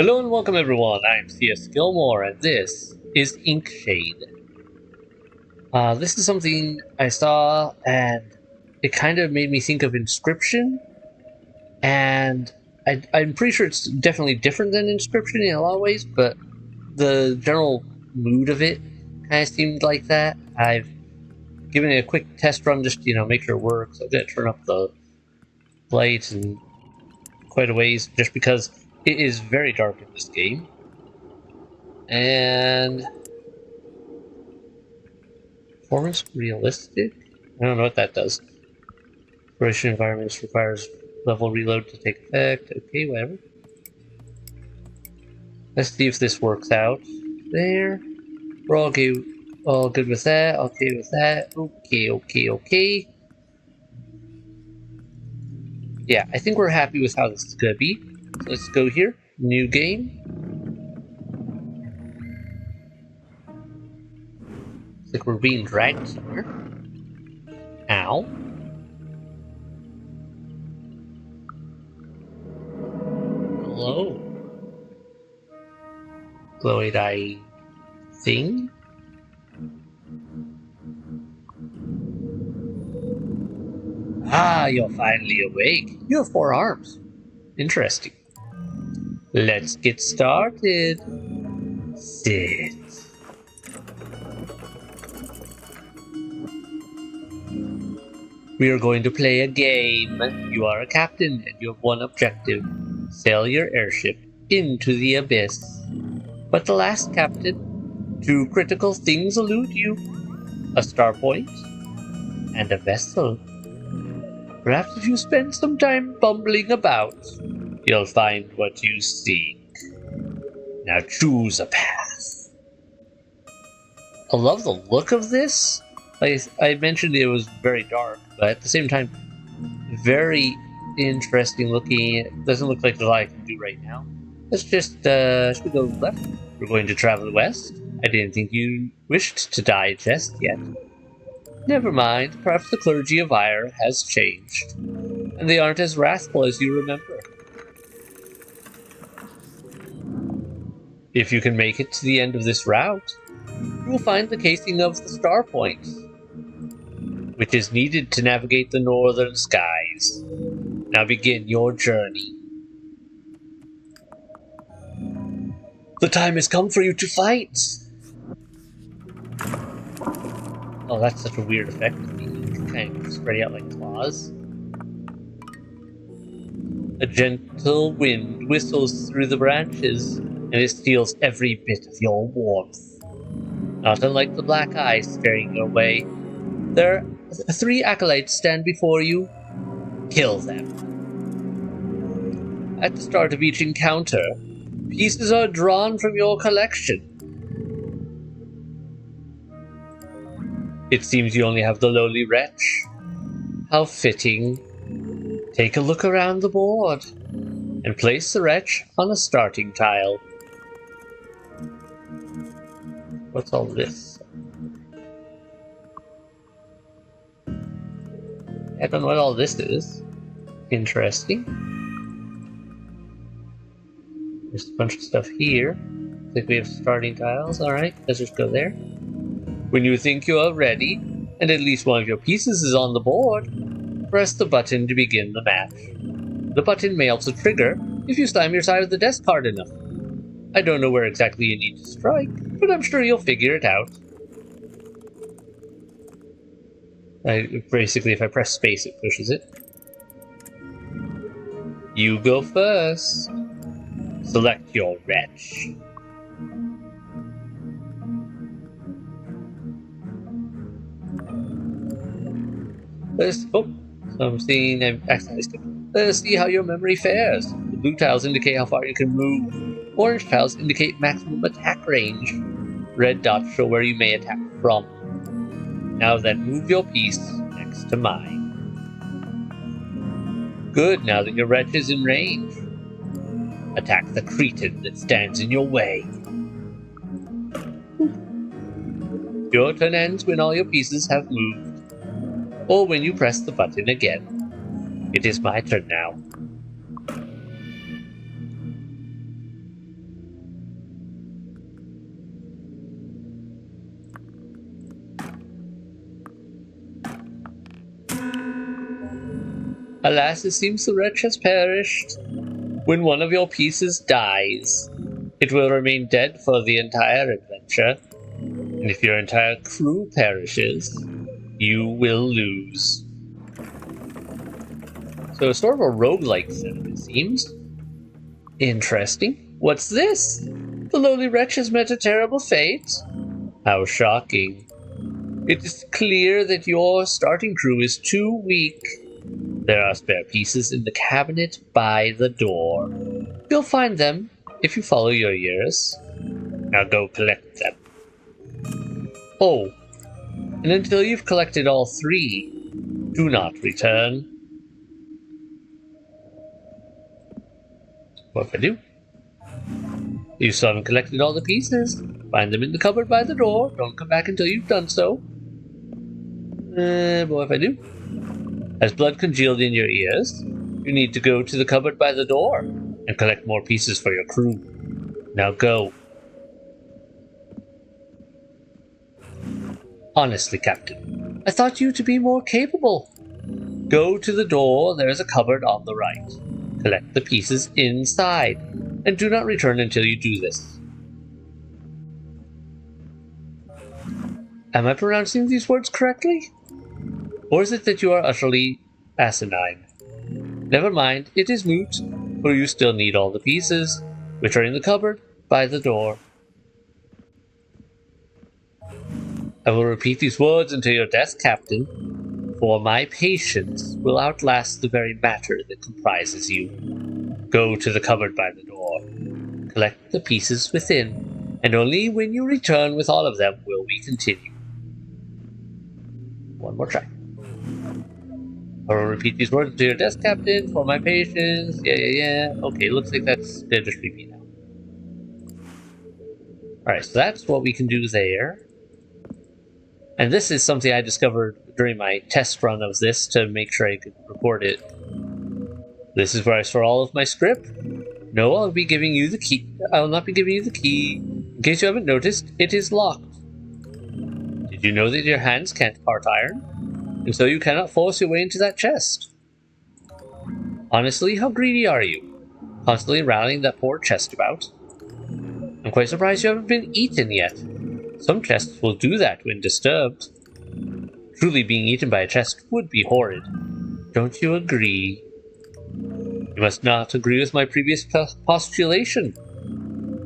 Hello and welcome everyone, I'm C.S.Gilmore and this is Inkshade. This is something I saw and it kind of made me think of Inscryption, and I'm pretty sure it's definitely different than Inscryption in a lot of ways, but the general mood of it kind of seemed like that. I've given it a quick test run just to, make sure it works. I'm going to turn up the lights and quite a ways just because it is very dark in this game. And performance realistic? I don't know what that does. Exploration environments requires level reload to take effect. Okay, whatever. Let's see if this works out. There. We're all good with that. Okay with that. Okay. Yeah, I think we're happy with how this is gonna be. So let's go here. New game. Looks like we're being dragged somewhere. Ow. Hello. Glowy eye thing. Ah, you're finally awake. You have 4 arms. Interesting. Let's get started. Sit. We are going to play a game. You are a captain and you have one objective. Sail your airship into the abyss. But the last captain, 2 critical things elude you. A star point and a vessel. Perhaps if you spend some time bumbling about, you'll find what you seek. Now choose a path. I love the look of this. I mentioned it was very dark, but at the same time, very interesting looking. It doesn't look like there's a lot I can do right now. Let's just, should we go left? We're going to travel west. I didn't think you wished to die just yet. Never mind, perhaps the clergy of Ire has changed, and they aren't as wrathful as you remember. If you can make it to the end of this route, you will find the casing of the star point, which is needed to navigate the northern skies. Now begin your journey. The time has come for you to fight! Oh, that's such a weird effect. You can kind of spread out like claws. A gentle wind whistles through the branches, and it steals every bit of your warmth. Not unlike the black eye staring your way, there are 3 acolytes stand before you. Kill them. At the start of each encounter, pieces are drawn from your collection. It seems you only have the lowly wretch. How fitting. Take a look around the board, and place the wretch on a starting tile. What's all this? I don't know what all this is. Interesting. There's a bunch of stuff here. Looks like we have starting tiles. Alright, let's just go there. When you think you are ready, and at least one of your pieces is on the board, press the button to begin the match. The button may also trigger if you slam your side of the desk hard enough. I don't know where exactly you need to strike, but I'm sure you'll figure it out. Basically, if I press space, it pushes it. You go first. Select your wretch. I'm seeing I've accidentally skipped. Let's see how your memory fares. The blue tiles indicate how far you can move. Orange tiles indicate maximum attack range. Red dots show where you may attack from. Now then, move your piece next to mine. Good, now that your wretch is in range. Attack the cretin that stands in your way. Your turn ends when all your pieces have moved, or when you press the button again. It is my turn now. Alas, it seems the wretch has perished. When one of your pieces dies, it will remain dead for the entire adventure, and if your entire crew perishes, you will lose. So it's sort of a roguelike setup, it seems. Interesting. What's this? The lowly wretch has met a terrible fate? How shocking. It is clear that your starting crew is too weak. There are spare pieces in the cabinet by the door. You'll find them if you follow your ears. Now go collect them. Oh, and until you've collected all 3, do not return. What if I do? You still haven't collected all the pieces. Find them in the cupboard by the door. Don't come back until you've done so. What if I do? Has blood congealed in your ears? You need to go to the cupboard by the door and collect more pieces for your crew. Now go. Honestly, Captain, I thought you to be more capable. Go to the door, there is a cupboard on the right. Collect the pieces inside, and do not return until you do this. Am I pronouncing these words correctly? Or is it that you are utterly asinine? Never mind, it is moot, for you still need all the pieces, which are in the cupboard by the door. I will repeat these words until your death, Captain, for my patience will outlast the very matter that comprises you. Go to the cupboard by the door. Collect the pieces within, and only when you return with all of them will we continue. One more try. I will repeat these words to your desk, Captain, for my patience. Yeah. Okay, looks like that's just repeat now. Alright, so that's what we can do there. And this is something I discovered during my test run of this to make sure I could record it. This is where I store all of my script. No, I'll be giving you the key. I will not be giving you the key. In case you haven't noticed, it is locked. Did you know that your hands can't part iron? And so you cannot force your way into that chest. Honestly, how greedy are you? Constantly rallying that poor chest about. I'm quite surprised you haven't been eaten yet. Some chests will do that when disturbed. Truly being eaten by a chest would be horrid. Don't you agree? You must not agree with my previous postulation.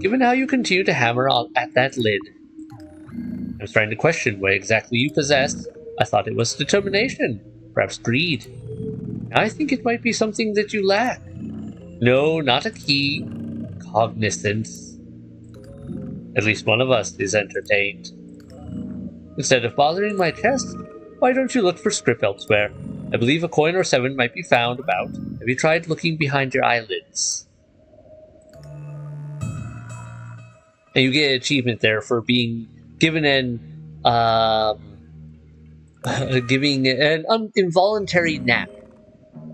Given how you continue to hammer at that lid. I was trying to question what exactly you possess. I thought it was determination, perhaps greed. I think it might be something that you lack. No, not a key. Cognizance. At least one of us is entertained. Instead of bothering my chest, why don't you look for script elsewhere? I believe a coin or 7 might be found about. Have you tried looking behind your eyelids? And you get an achievement there for being given an involuntary nap.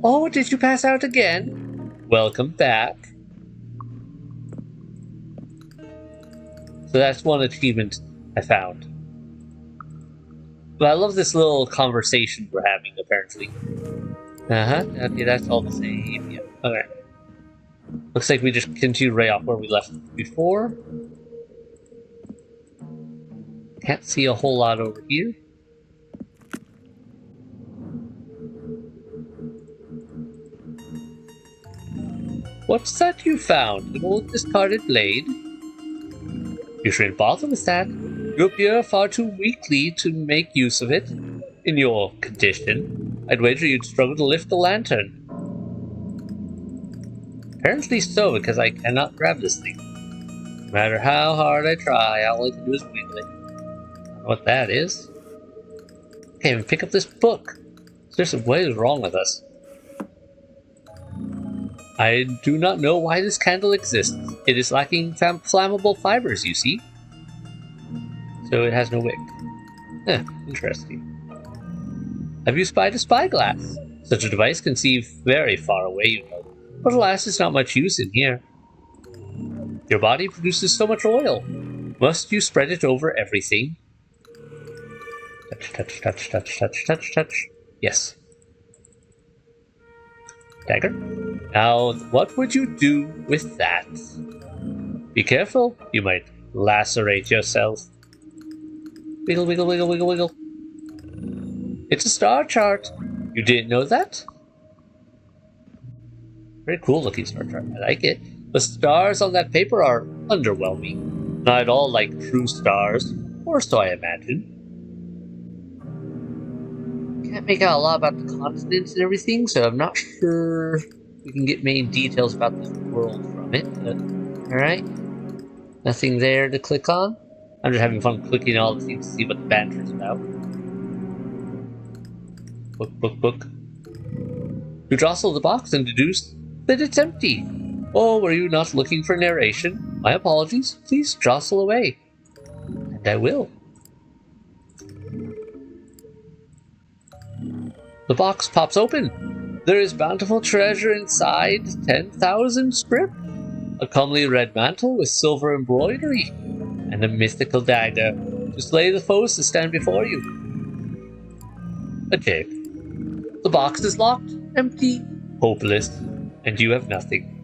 Oh, did you pass out again? Welcome back. So that's one achievement I found. But I love this little conversation we're having, apparently. Okay, that's all the same. Yeah, okay. Looks like we just continue right off where we left before. Can't see a whole lot over here. What's that you found? An old discarded blade? You shouldn't bother with that. You appear far too weakly to make use of it. In your condition, I'd wager you'd struggle to lift the lantern. Apparently so, because I cannot grab this thing. No matter how hard I try, all I can do is wiggle it. I don't know what that is. I can't even pick up this book. Seriously, what is wrong with us? I do not know why this candle exists. It is lacking flammable fibers, you see. So it has no wick. Interesting. Have you spied a spyglass? Such a device can see very far away, you know. But alas, it's not much use in here. Your body produces so much oil. Must you spread it over everything? Touch. Yes. Dagger. Now, what would you do with that? Be careful, you might lacerate yourself. Wiggle, wiggle, wiggle, wiggle, wiggle. It's a star chart. You didn't know that? Very cool looking star chart. I like it. The stars on that paper are underwhelming. Not at all like true stars, or so I imagine. Can't make out a lot about the continents and everything, so I'm not sure we can get many details about this world from it. Alright. Nothing there to click on. I'm just having fun clicking all the things to see what the banter's about. Book, book, book. You jostle the box and deduce that it's empty. Oh, were you not looking for narration? My apologies. Please jostle away. And I will. The box pops open. There is bountiful treasure inside, 10,000 script, a comely red mantle with silver embroidery, and a mythical dagger to slay the foes that stand before you. A tape. The box is locked, empty, hopeless, and you have nothing.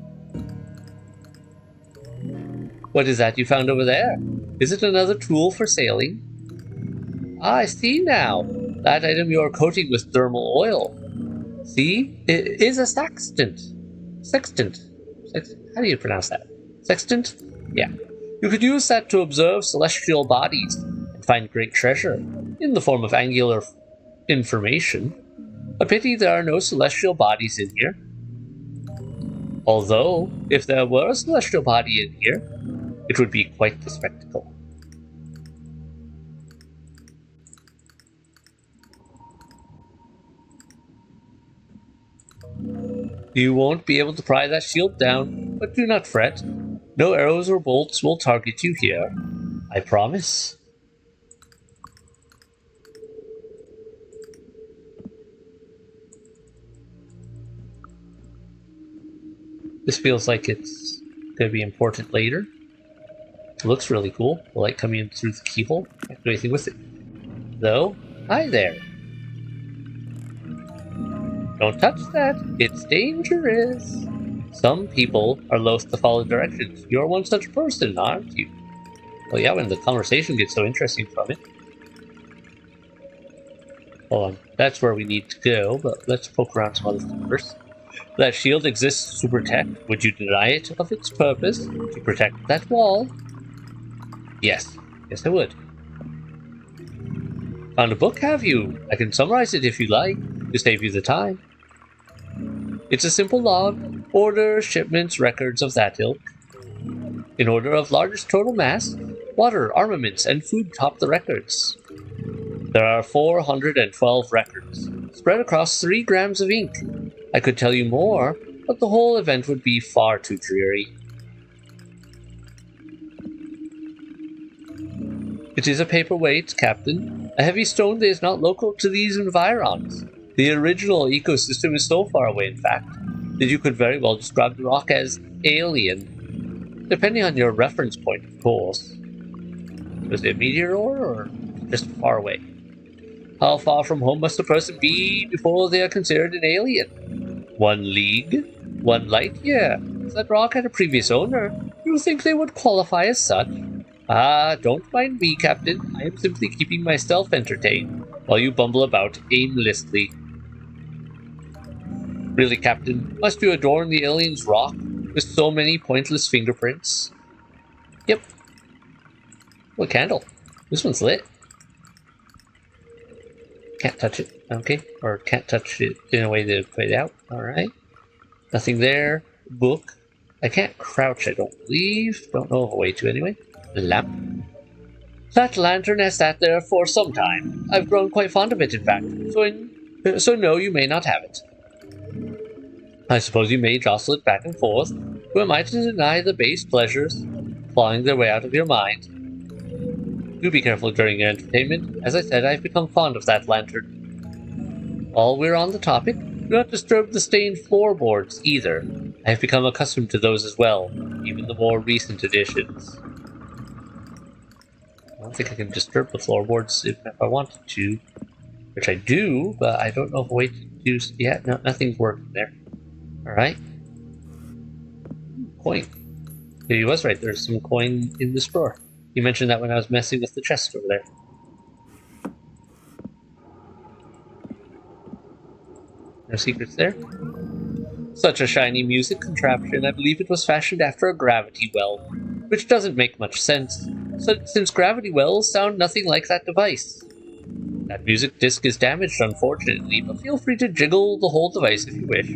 What is that you found over there? Is it another tool for sailing? Ah, I see now. That item you are coating with thermal oil. See? It is a sextant. Sextant. How do you pronounce that? Sextant? Yeah. You could use that to observe celestial bodies and find great treasure in the form of angular information. A pity there are no celestial bodies in here. Although, if there were a celestial body in here, it would be quite the spectacle. You won't be able to pry that shield down, but do not fret. No arrows or bolts will target you here. I promise. This feels like it's going to be important later. It looks really cool. The light coming in through the keyhole. Can't do anything with it. Though, hi there. Don't touch that. It's dangerous. Some people are loath to follow directions. You're one such person, aren't you? Well, yeah, when the conversation gets so interesting from it. Hold on. That's where we need to go, but let's poke around some other things first. That shield exists to protect. Would you deny it of its purpose? To protect that wall? Yes. Yes, I would. Found a book, have you? I can summarize it if you like, to save you the time. It's a simple log. Order, shipments, records of that ilk. In order of largest total mass, water, armaments, and food top the records. There are 412 records, spread across 3 grams of ink. I could tell you more, but the whole event would be far too dreary. It is a paperweight, Captain. A heavy stone that is not local to these environs. The original ecosystem is so far away, in fact, that you could very well describe the rock as alien. Depending on your reference point, of course. Was it a meteor or just far away? How far from home must a person be before they are considered an alien? 1 league? 1 light year? If that rock had a previous owner, you think they would qualify as such? Ah, don't mind me, Captain. I am simply keeping myself entertained, while you bumble about aimlessly. Really, Captain, must you adorn the alien's rock with so many pointless fingerprints? Yep. What candle? This one's lit. Can't touch it. Okay. Or can't touch it in a way to put it out. Alright. Nothing there. Book. I can't crouch, I don't believe. Don't know of a way to anyway. Lamp. That lantern has sat there for some time. I've grown quite fond of it, in fact. So no, you may not have it. I suppose you may jostle it back and forth. Who am I to deny the base pleasures clawing their way out of your mind? Do be careful during your entertainment. As I said, I've become fond of that lantern. While we're on the topic, do not disturb the stained floorboards either. I have become accustomed to those as well, even the more recent editions. I don't think I can disturb the floorboards if I wanted to, which I do, but I don't know if a way to do. Yeah, no, nothing's working there. Alright. Coin. He was right, there's some coin in this drawer. You mentioned that when I was messing with the chest over there. No secrets there? Such a shiny music contraption, I believe it was fashioned after a gravity well, which doesn't make much sense, since gravity wells sound nothing like that device. That music disc is damaged, unfortunately, but feel free to jiggle the whole device if you wish.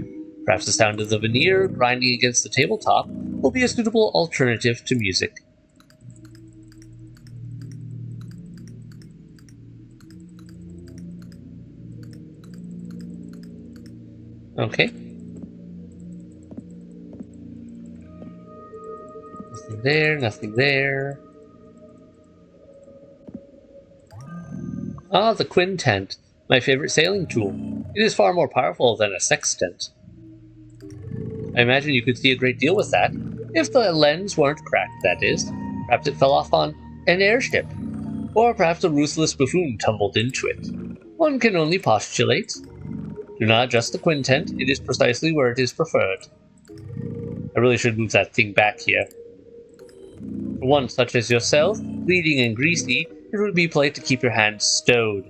Perhaps the sound of the veneer grinding against the tabletop will be a suitable alternative to music. Okay. Nothing there, nothing there. Ah, the quintent, my favorite sailing tool. It is far more powerful than a sextant. I imagine you could see a great deal with that, if the lens weren't cracked, that is. Perhaps it fell off on an airship, or perhaps a ruthless buffoon tumbled into it. One can only postulate. Do not adjust the quintent, it is precisely where it is preferred. I really should move that thing back here. For one such as yourself, bleeding and greasy, it would be polite to keep your hands stowed.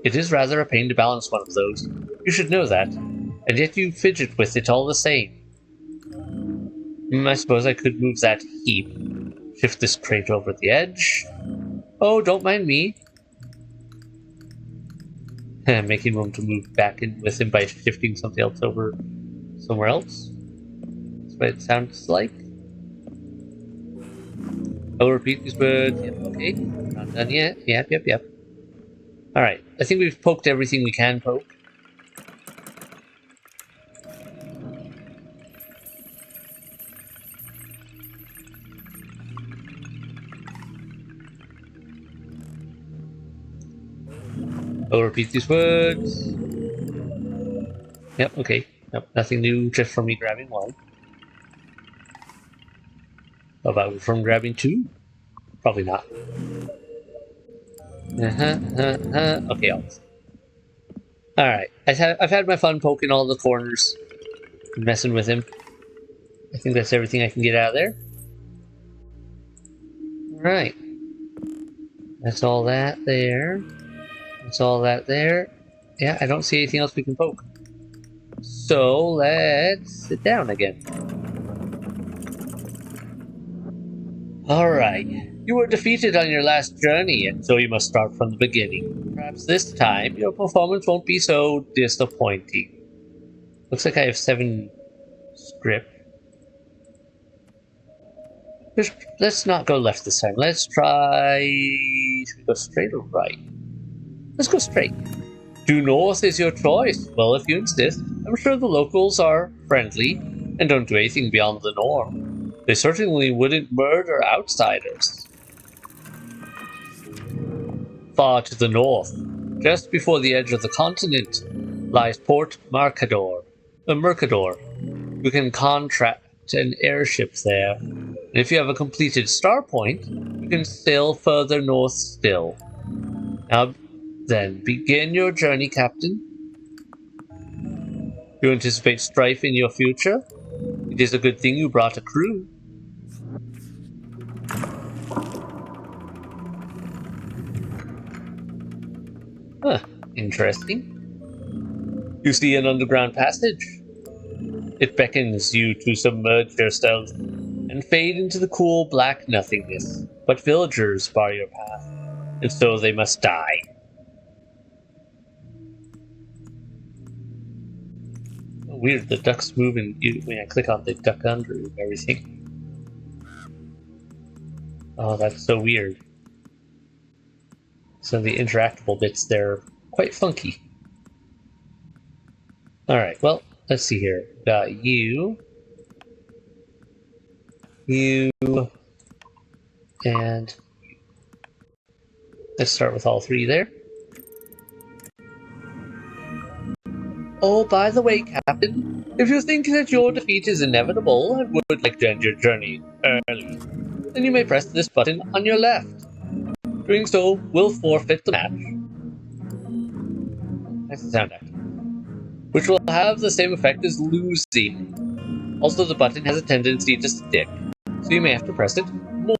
It is rather a pain to balance one of those. You should know that. And yet you fidget with it all the same. I suppose I could move that heap. Shift this crate over the edge. Oh, don't mind me. Making room to move back in with him by shifting something else over somewhere else. That's what it sounds like. I'll repeat these words. Yep, okay. Not done yet. Yep. Alright, I think we've poked everything we can poke. I'll repeat these words. Yep, okay. Nope, nothing new just from me grabbing one. How about from grabbing two? Probably not. Okay, Alright, I've had my fun poking all the corners, messing with him. I think that's everything I can get out of there. Alright. That's all that there. That's all that there. Yeah, I don't see anything else we can poke. So, let's sit down again. Alright. You were defeated on your last journey, and so you must start from the beginning. Perhaps this time, your performance won't be so disappointing. Looks like I have 7 script. Let's not go left this time. Let's try... Should we go straight or right? Let's go straight. Due north is your choice. Well, if you insist. I'm sure the locals are friendly and don't do anything beyond the norm. They certainly wouldn't murder outsiders. Far to the north, just before the edge of the continent, lies Port Mercador. You can contract an airship there. And if you have a completed star point, you can sail further north still. Now then, begin your journey, Captain. You anticipate strife in your future? It is a good thing you brought a crew. Huh, interesting. You see an underground passage. It beckons you to submerge yourself and fade into the cool black nothingness. But villagers bar your path, and so they must die. Oh, weird, the duck's moving when I click on the duck under and everything. Oh, that's so weird. So the interactable bits there quite funky. Alright, well, let's see here. Got you, and let's start with all 3 there. Oh, by the way, Captain, if you think that your defeat is inevitable and would like to end your journey early, then you may press this button on your left. Doing so will forfeit the match. That's the sound actor. which will have the same effect as losing. Also, the button has a tendency to stick, so you may have to press it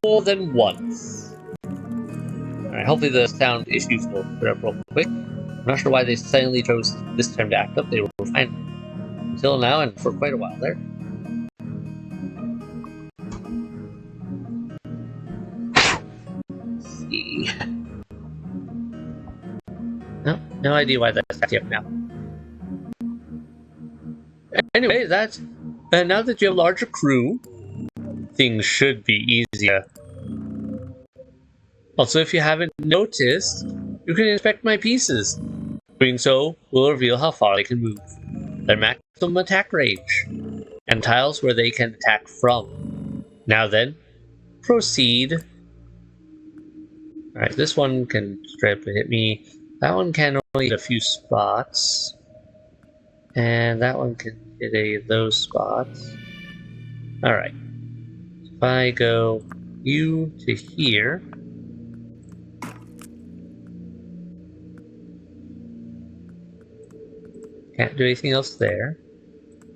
more than once. Alright, hopefully the sound issues will clear up real quick. I'm not sure why they suddenly chose this time to act up. They were fine until now and for quite a while there. Let's see. No idea why that's acting up now. Anyway, now that you have a larger crew, things should be easier. Also, if you haven't noticed, you can inspect my pieces. Doing so will reveal how far they can move, their maximum attack range, and tiles where they can attack from. Now then, proceed. Alright, this one can strip and hit me. That one can only hit a few spots. And that one can hit those spots. Alright. So if I go you to here. Can't do anything else there.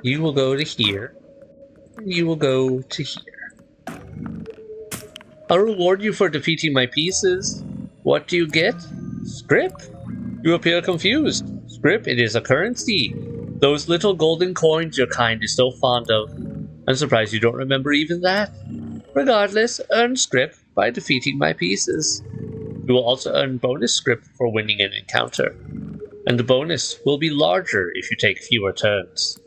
You will go to here. And you will go to here. I'll reward you for defeating my pieces. What do you get? Scrip? You appear confused. Scrip, it is a currency. Those little golden coins your kind is so fond of. I'm surprised you don't remember even that. Regardless, earn scrip by defeating my pieces. You will also earn bonus scrip for winning an encounter. And the bonus will be larger if you take fewer turns.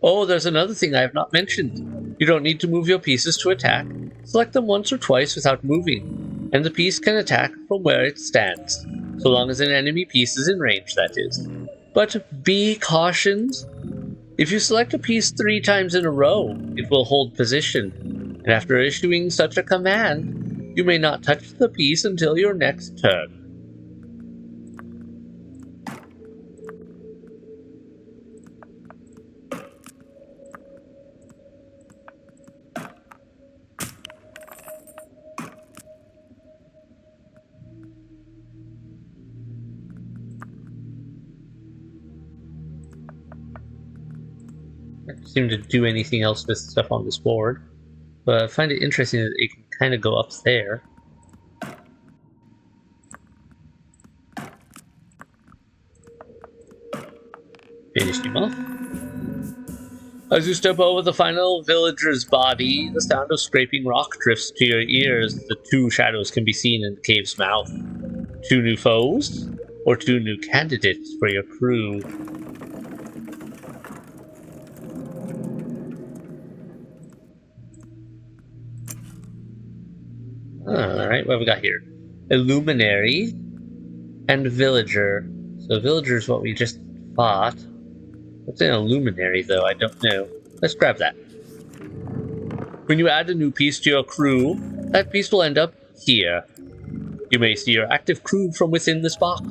Oh, there's another thing I have not mentioned. You don't need to move your pieces to attack. Select them once or twice without moving, and the piece can attack from where it stands, so long as an enemy piece is in range, that is. But be cautioned. If you select a piece 3 times in a row, it will hold position, and after issuing such a command, you may not touch the piece until your next turn. I don't seem to do anything else with stuff on this board, but I find it interesting that it can kind of go up there. Finish him off. As you step over the final villager's body, the sound of scraping rock drifts to your ears. The 2 shadows can be seen in the cave's mouth. 2 new foes, or 2 new candidates for your crew. Alright, what have we got here? Illuminary and Villager. So Villager is what we just fought. What's an Illuminary, though? I don't know. Let's grab that. When you add a new piece to your crew, that piece will end up here. You may see your active crew from within this box.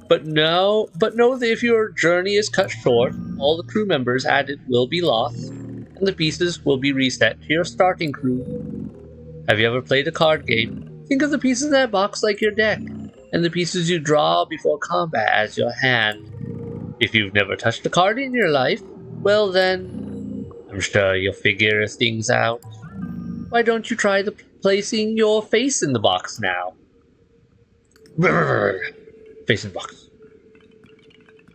But know that if your journey is cut short, all the crew members added will be lost, and the pieces will be reset to your starting crew. Have you ever played a card game? Think of the pieces in that box like your deck, and the pieces you draw before combat as your hand. If you've never touched a card in your life, well then, I'm sure you'll figure things out. Why don't you try placing your face in the box now? Face in the box.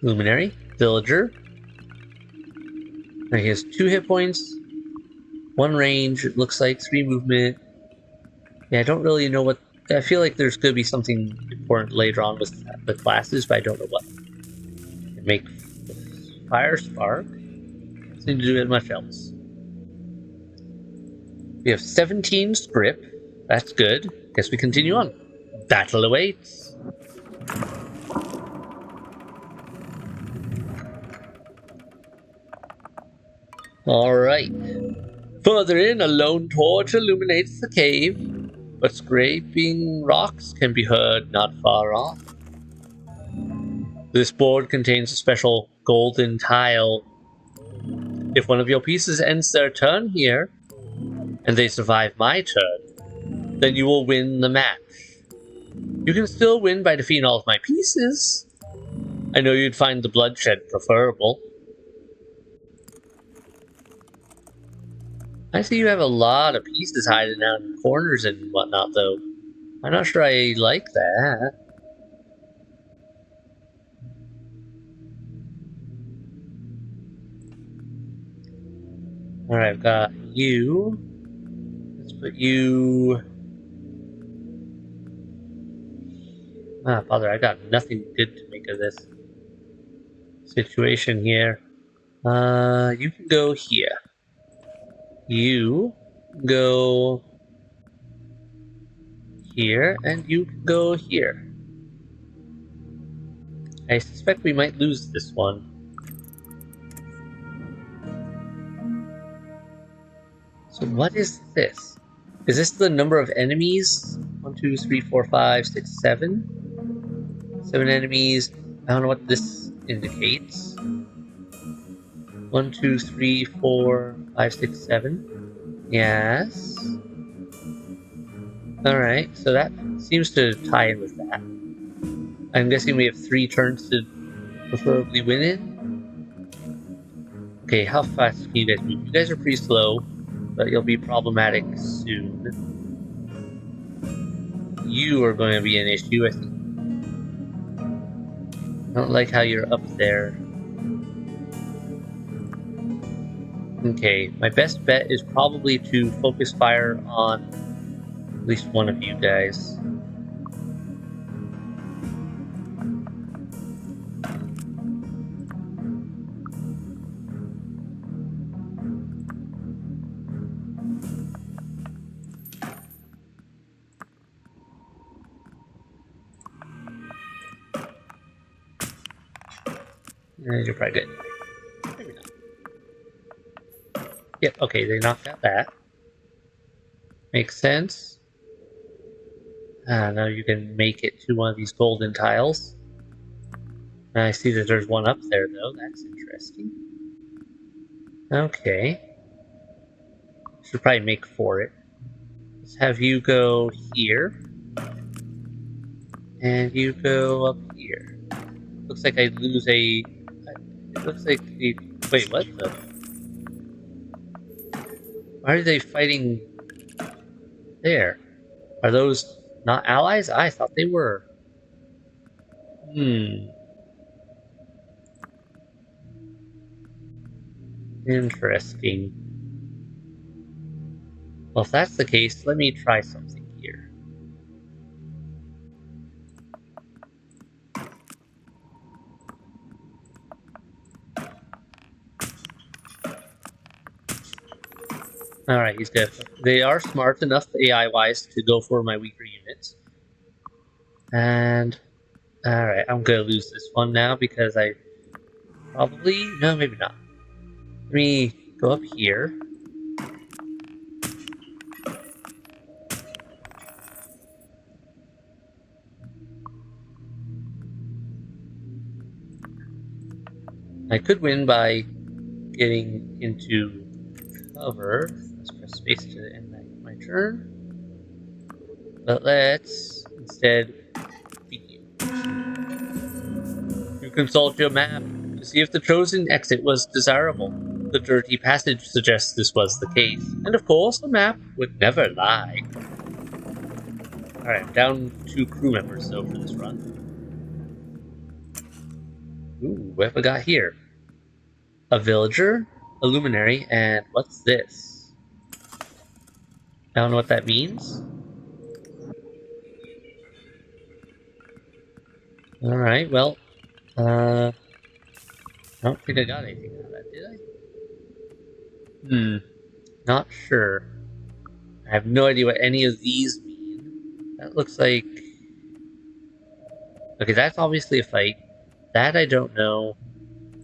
Luminary, Villager. He has 2 hit points, 1 range, it looks like 3 movement. Yeah, I don't really know what... I feel like there's going to be something important later on with the classes, but I don't know what. Make Fire Spark. Doesn't seem to do much else. We have 17 script. That's good. Guess we continue on. Battle awaits. Alright. Further in, a lone torch illuminates the cave, but scraping rocks can be heard not far off. This board contains a special golden tile. If one of your pieces ends their turn here, and they survive my turn, then you will win the match. You can still win by defeating all of my pieces. I know you'd find the bloodshed preferable. I see you have a lot of pieces hiding out in corners and whatnot, though. I'm not sure I like that. Alright, I've got you. Let's put you... Ah, Father, I got nothing good to make of this situation here. You can go here. You go here, and you can go here. I suspect we might lose this one. So what is this? Is this the number of enemies? 1, 2, 3, 4, 5, 6, 7? 7 enemies. I don't know what this indicates. 1, 2, 3, 4, 5, 6, 7. Yes. Alright, so that seems to tie in with that. I'm guessing we have 3 turns to preferably win in. Okay, how fast can you guys move? You guys are pretty slow, but you'll be problematic soon. You are going to be an issue, I think. I don't like how you're up there. Okay, my best bet is probably to focus fire on at least one of you guys. You're probably good. Maybe not. Yep, okay, they knocked out that. Makes sense. Now you can make it to one of these golden tiles. I see that there's one up there, though. That's interesting. Okay. Should probably make for it. Let's have you go here. And you go up here. Looks like I lose a... It looks like... Wait, what the... Why are they fighting there? Are those not allies? I thought they were. Interesting. Well, if that's the case, let me try something here. Alright, he's good. They are smart enough, AI-wise, to go for my weaker units. And... Alright, I'm gonna lose this one now because I probably... No, maybe not. Let me go up here. I could win by getting into cover. Let's press space to end my turn. But let's instead beat you. You consult your map to see if the chosen exit was desirable. The dirty passage suggests this was the case, and of course the map would never lie. Alright, I'm down 2 crew members though for this run. Ooh, what have we got here? A villager, a luminary, and what's this? I don't know what that means. Alright, well, I don't think I got anything out of that, did I? Not sure. I have no idea what any of these mean. That looks like... Okay, that's obviously a fight. That I don't know.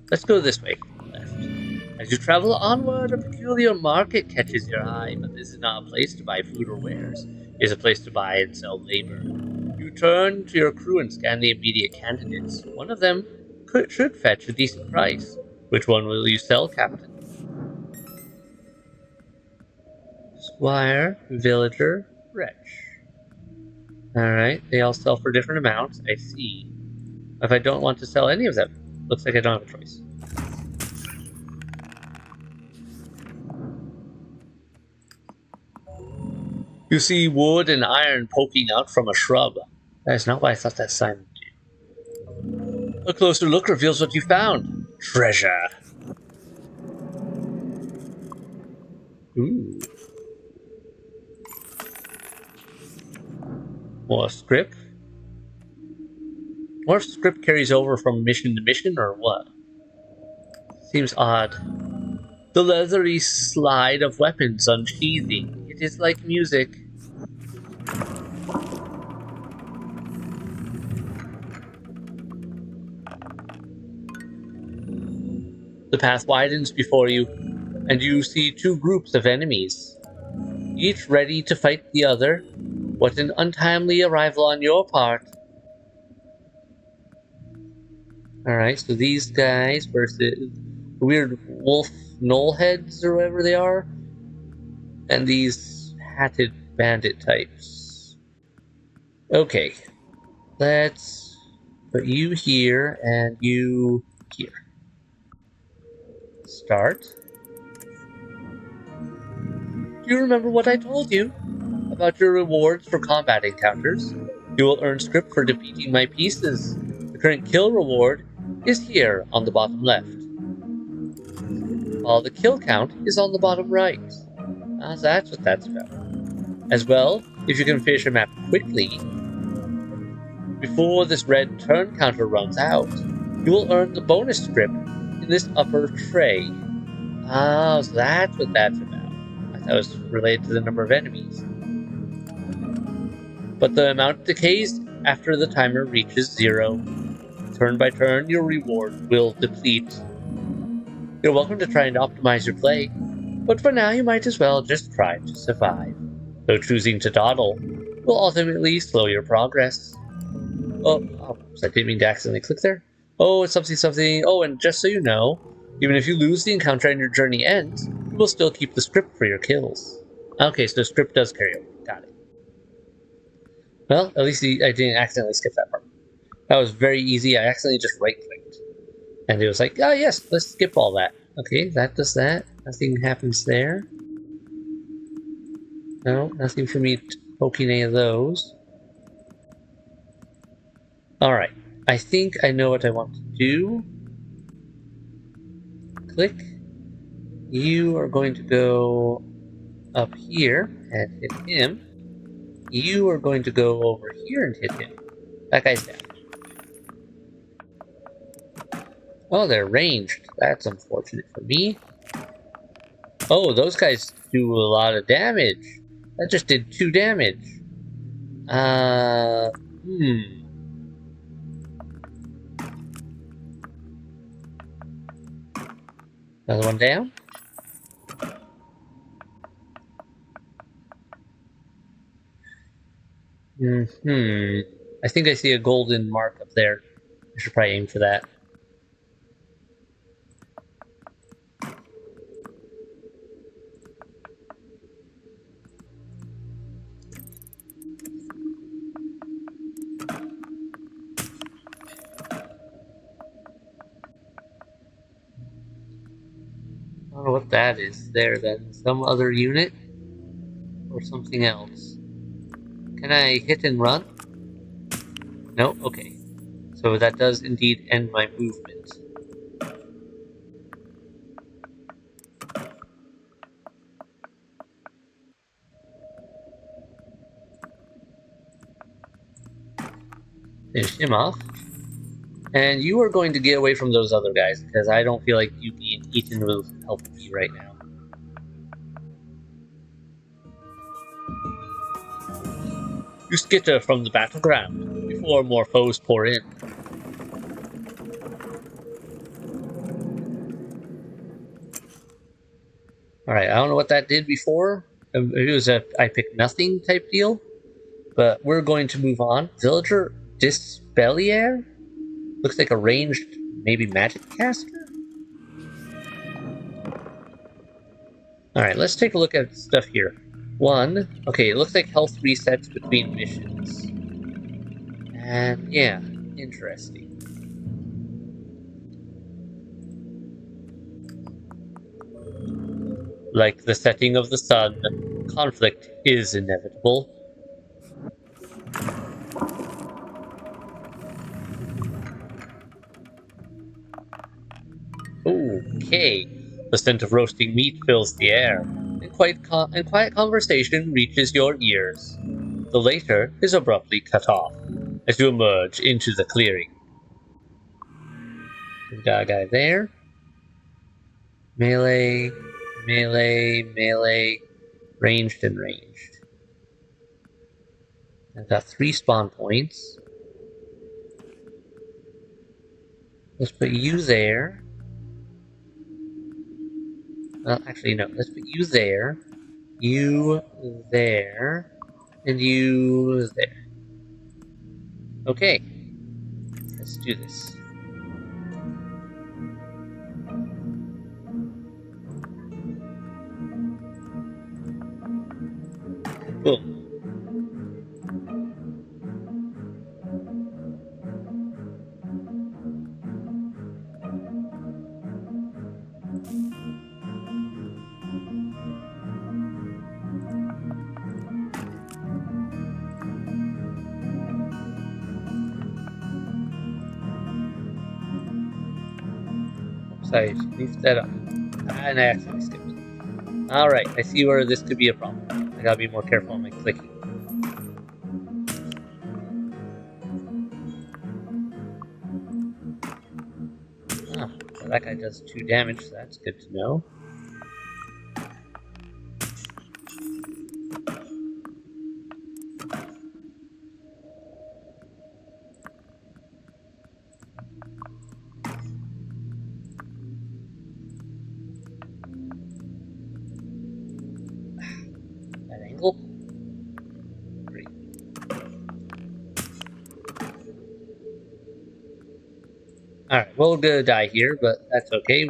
Let's go this way, left. As you travel onward, a peculiar market catches your eye, but this is not a place to buy food or wares. It is a place to buy and sell labor. You turn to your crew and scan the immediate candidates. One of them should fetch a decent price. Which one will you sell, Captain? Squire, villager, wretch. Alright, they all sell for different amounts. I see. If I don't want to sell any of them, looks like I don't have a choice. You see wood and iron poking out from a shrub. That is not what I thought that sign would do. A closer look reveals what you found. Treasure. Ooh. More script? More script carries over from mission to mission, or what? Seems odd. The leathery slide of weapons unsheathing. It is like music. The path widens before you, and you see two groups of enemies, each ready to fight the other. What an untimely arrival on your part. Alright, so these guys versus weird wolf knollheads or whatever they are, and these hatted bandit types. Okay, let's put you here and you here. Start. Do you remember what I told you about your rewards for combat encounters? You will earn script for defeating my pieces. The current kill reward is here on the bottom left, while the kill count is on the bottom right. Ah, so that's what that's about. As well, if you can finish a map quickly, before this red turn counter runs out, you will earn the bonus script in this upper tray. Ah, so that's what that's about. I thought it was related to the number of enemies. But the amount decays after the timer reaches 0. Turn by turn, your reward will deplete. You're welcome to try and optimize your play, but for now you might as well just try to survive. Though choosing to dawdle will ultimately slow your progress. Oh, I didn't mean to accidentally click there. Oh, it's something. Oh, and just so you know, even if you lose the encounter and your journey ends, you will still keep the script for your kills. Okay, so the script does carry over. Got it. Well, at least I didn't accidentally skip that part. That was very easy. I accidentally just right-clicked. And it was like, oh yes, let's skip all that. Okay, that does that. Nothing happens there. No, nothing for me poking any of those. Alright, I think I know what I want to do. Click. You are going to go up here and hit him. You are going to go over here and hit him. That guy's down. Oh, they're ranged. That's unfortunate for me. Oh, those guys do a lot of damage. That just did 2 damage. Another one down. I think I see a golden mark up there. I should probably aim for that. I don't know what that is there then. Some other unit? Or something else? Can I hit and run? No? Okay. So that does indeed end my movement. Finish him off. And you are going to get away from those other guys, because I don't feel like you being eaten will help me right now. You skitter from the battleground before more foes pour in. Alright, I don't know what that did before. It was a I picked nothing type deal. But we're going to move on. Villager Dispellier? Looks like a ranged, maybe magic caster? Alright, let's take a look at stuff here. 1, okay, it looks like health resets between missions. And yeah, interesting. Like the setting of the sun, conflict is inevitable. Okay, the scent of roasting meat fills the air, and quiet conversation reaches your ears. The later is abruptly cut off as you emerge into the clearing. We've got a guy there. Melee, melee, melee, ranged and ranged. I've got 3 spawn points. Let's put you there. Well, actually, no. Let's put you there, you there, and you there. Okay, let's do this. Boom. Oops, I moved that up. And I accidentally skipped. Alright, I see where this could be a problem. I gotta be more careful on my clicking. Ah, well, that guy does 2 damage, so that's good to know. That angle? Great. Alright, well, we're gonna die here, but that's okay.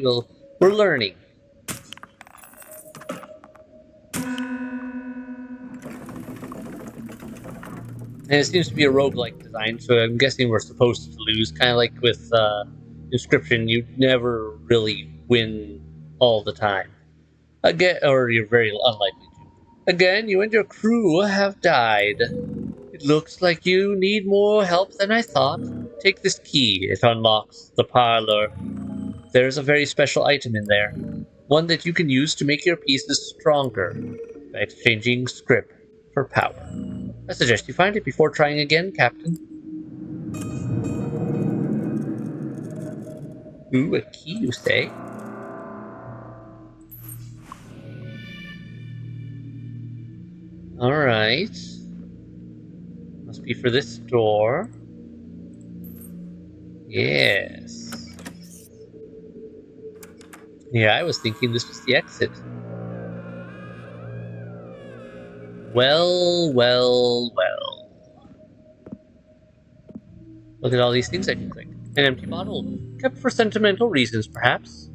We're learning. And it seems to be a roguelike design, so I'm guessing we're supposed to lose. Kind of like with Inscryption, you never really win all the time. Again, or you're very unlikely to. Again, you and your crew have died. It looks like you need more help than I thought. Take this key. It unlocks the parlor. There's a very special item in there. One that you can use to make your pieces stronger by exchanging script for power. I suggest you find it before trying again, Captain. Ooh, a key, you say? Alright. Must be for this door. Yes. Yeah, I was thinking this was the exit. Well, well, well. Look at all these things I can click. An empty bottle. Kept for sentimental reasons, perhaps.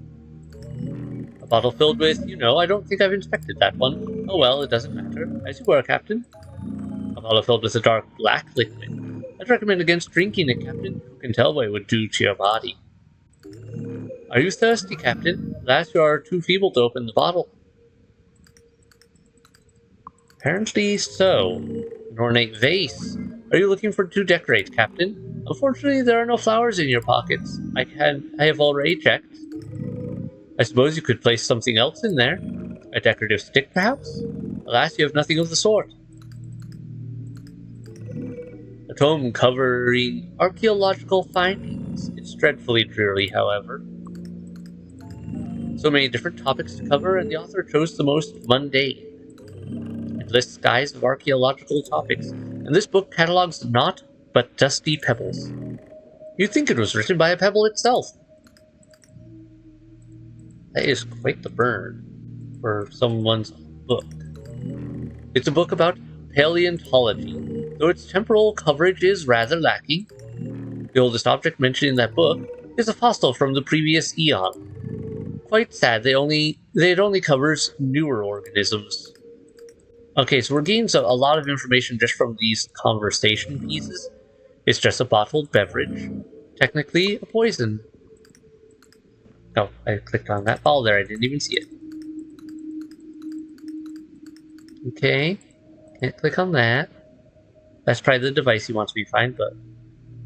A bottle filled with, I don't think I've inspected that one. Oh well, it doesn't matter. As you were, Captain. A bottle filled with a dark black liquid. I'd recommend against drinking it, Captain. Who can tell what it would do to your body? Are you thirsty, Captain? Alas, you are too feeble to open the bottle. Apparently so. An ornate vase. Are you looking for to decorate, Captain? Unfortunately, there are no flowers in your pockets. I have already checked. I suppose you could place something else in there. A decorative stick, perhaps? Alas, you have nothing of the sort. A tome covering archaeological findings. It's dreadfully dreary, however. So many different topics to cover, and the author chose the most mundane. It lists skies of archaeological topics, and this book catalogs naught but dusty pebbles. You'd think it was written by a pebble itself. That is quite the burn for someone's book. It's a book about paleontology, though its temporal coverage is rather lacking. The oldest object mentioned in that book is a fossil from the previous eon. Quite sad, it only covers newer organisms. Okay, so we're getting a lot of information just from these conversation pieces. It's just a bottled beverage. Technically a poison. Oh, I clicked on that ball there. I didn't even see it. Okay. Can't click on that. That's probably the device he wants me to find, but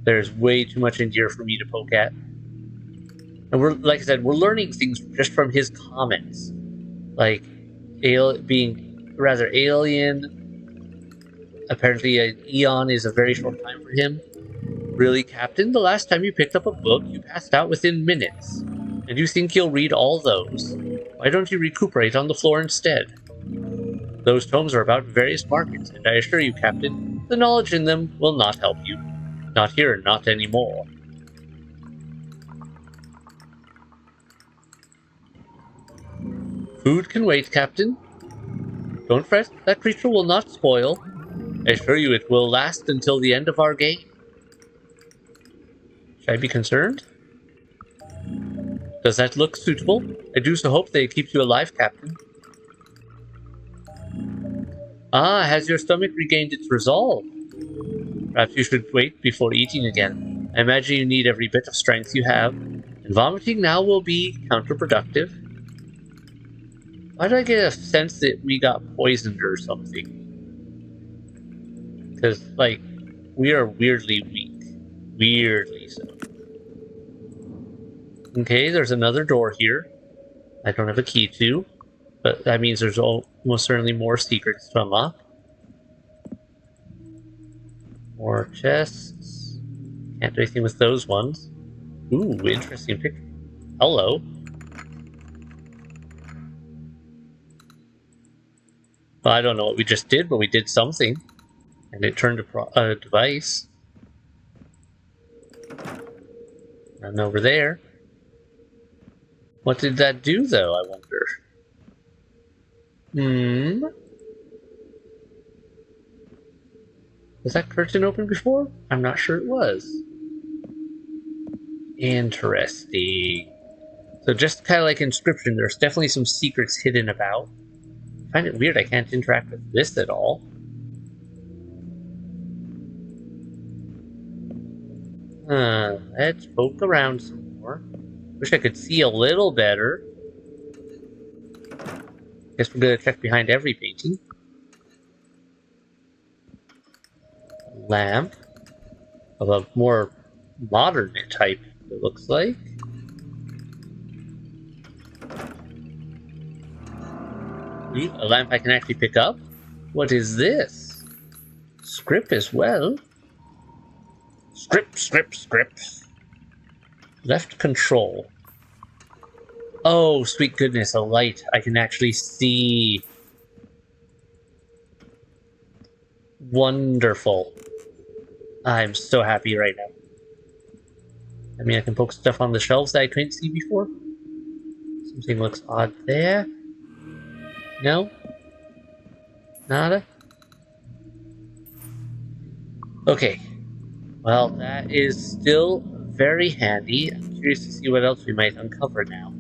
there's way too much in here for me to poke at. And we're, like I said, we're learning things just from his comments. Like, being rather alien. Apparently an eon is a very short time for him. Really, Captain? The last time you picked up a book, you passed out within minutes. And you think you'll read all those? Why don't you recuperate on the floor instead? Those tomes are about various markets, and I assure you, Captain, the knowledge in them will not help you. Not here, not anymore. Food can wait, Captain. Don't fret, that creature will not spoil. I assure you it will last until the end of our game. Should I be concerned? Does that look suitable? I do so hope they keep you alive, Captain. Ah, has your stomach regained its resolve? Perhaps you should wait before eating again. I imagine you need every bit of strength you have, and vomiting now will be counterproductive. Why do I get a sense that we got poisoned or something? Because, like, we are weirdly weak. Weirdly so. Okay, there's another door here. I don't have a key to, but that means there's almost certainly more secrets to unlock. More chests. Can't do anything with those ones. Ooh, interesting picture. Hello. Well, I don't know what we just did, but we did something. And it turned a device. And over there. What did that do, though, I wonder? Was that curtain open before? I'm not sure it was. Interesting. So just kind of like Inscryption, there's definitely some secrets hidden about. I find it weird I can't interact with this at all. Let's poke around some more. Wish I could see a little better. Guess we're gonna check behind every painting. Lamp. Of a more modern type, it looks like. Ooh, a lamp I can actually pick up? What is this? Script as well? Script. Left control. Oh, sweet goodness, a light. I can actually see. Wonderful. I'm so happy right now. I mean, I can poke stuff on the shelves that I couldn't see before. Something looks odd there. No? Nada? Okay. Well, that is still very handy. I'm curious to see what else we might uncover now.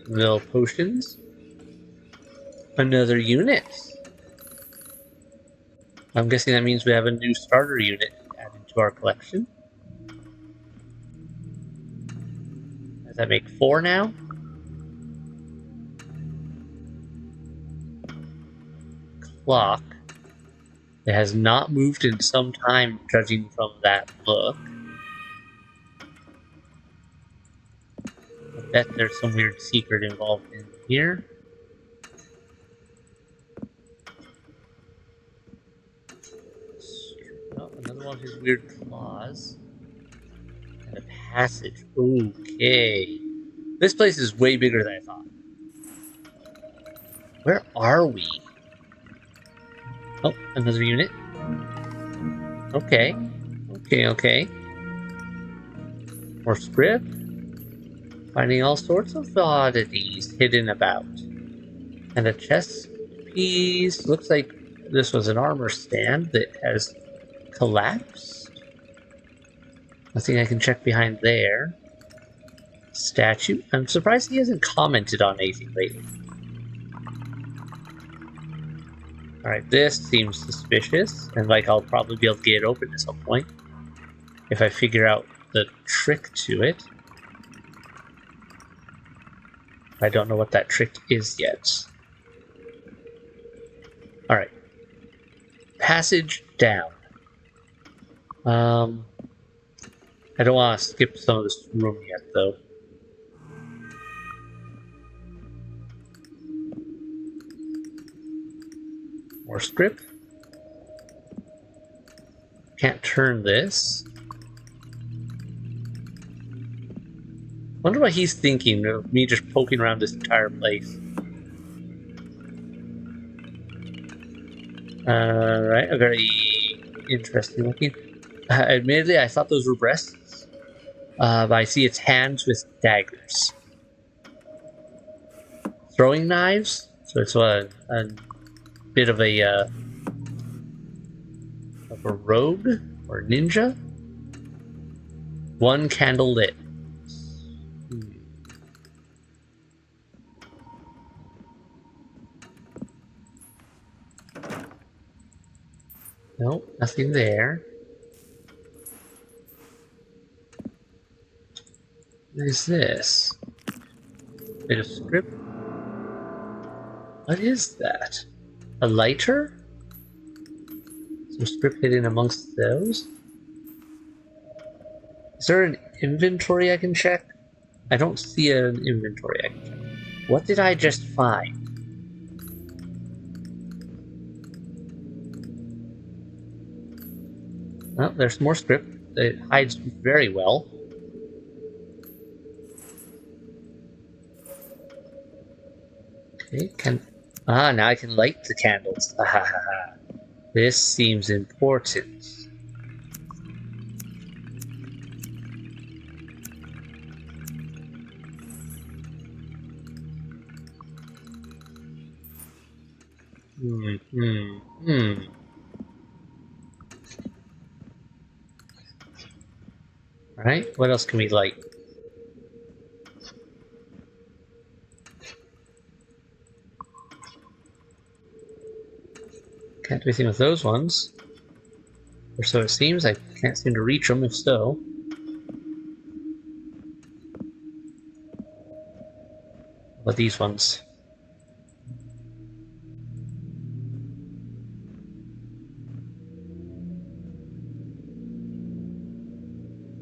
Little potions. Another unit. I'm guessing that means we have a new starter unit added to our collection. Does that make 4 now? Clock. It has not moved in some time, judging from that look. I bet there's some weird secret involved in here. Oh, another one of his weird claws. And a passage. Okay. This place is way bigger than I thought. Where are we? Oh, another unit. Okay. Okay. More script. Finding all sorts of oddities hidden about. And a chess piece. Looks like this was an armor stand that has collapsed. Nothing I can check behind there. Statue. I'm surprised he hasn't commented on anything lately. Alright, this seems suspicious, and like I'll probably be able to get it open at some point if I figure out the trick to it. I don't know what that trick is yet. Alright. Passage down. I don't want to skip some of this room yet, though. More script. Can't turn this. Wonder what he's thinking of me just poking around this entire place. Right, a very interesting looking. Admittedly, I thought those were breasts, but I see its hands with daggers. Throwing knives, so it's a bit of a rogue or ninja. One candle lit. Nope, nothing there. What is this? Bit of script. What is that? A lighter? Some script hidden amongst those? Is there an inventory I can check? I don't see an inventory I can check. What did I just find? Well, there's more script. It hides very well. Okay, now I can light the candles. This seems important. Alright, what else can we light? Can't do anything with those ones. Or so it seems. I can't seem to reach them, if so. What about these ones?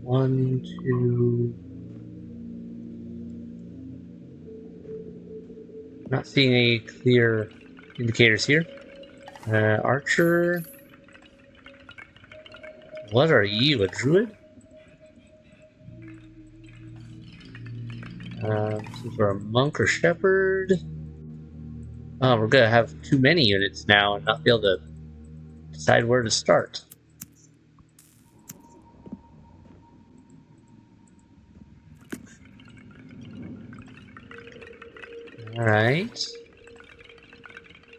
One, two... Not seeing any clear indicators here. Archer... What are you, a druid? Since we're a monk or shepherd... Oh, we're gonna have too many units now and not be able to decide where to start. Alright.